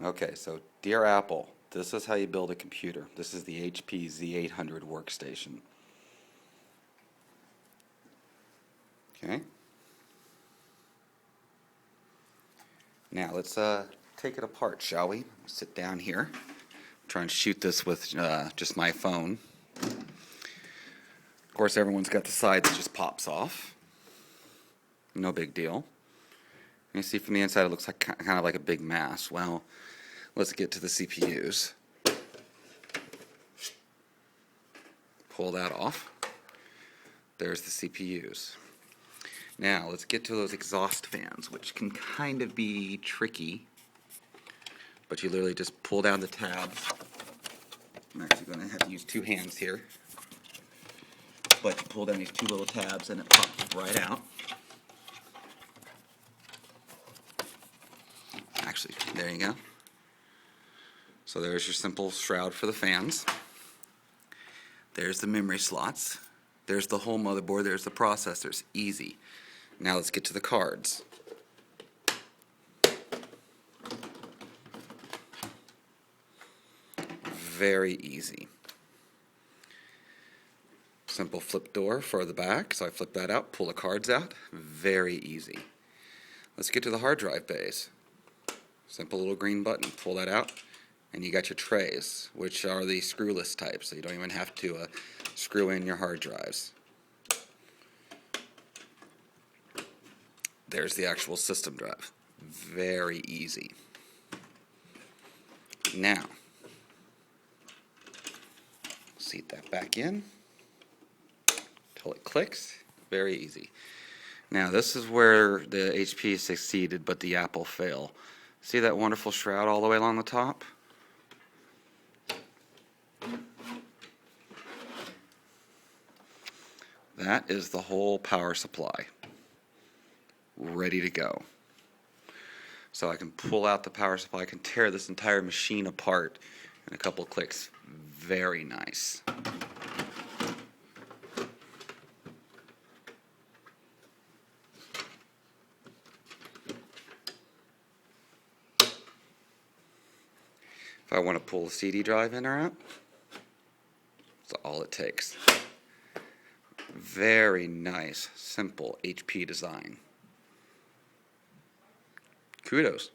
Okay, so dear Apple, this is how you build a computer. This is the HP Z800 workstation. Okay. Now let's take it apart, shall we? Sit down here. Try and shoot this with just my phone. Of course, everyone's got the side that just pops off. No big deal. You see from the inside it looks like kind of like a big mass. Well, let's get to the CPUs. Pull that off. There's the CPUs. Now let's get to those exhaust fans, which can kind of be tricky. But you literally just pull down the tabs. I'm actually going to have to use two hands here. But you pull down these two little tabs and it pops right out. Actually, there you go. So there's your simple shroud for the fans. There's the memory slots. There's the whole motherboard. There's the processors. Easy. Now let's get to the cards. Very easy. Simple flip door for the back. So I flip that out, pull the cards out. Very easy. Let's get to the hard drive bays. Simple little green button. Pull that out. And you got your trays, which are the screwless type, so you don't even have to screw in your hard drives. There's the actual system drive. Very easy. Now, seat that back in until it clicks. Very easy. Now, this is where the HP succeeded, but the Apple fail. See that wonderful shroud all the way along the top? That is the whole power supply, ready to go. So I can pull out the power supply, I can tear this entire machine apart in a couple of clicks. Very nice. If I want to pull a CD drive in or out, that's all it takes. Very nice, simple HP design. Kudos.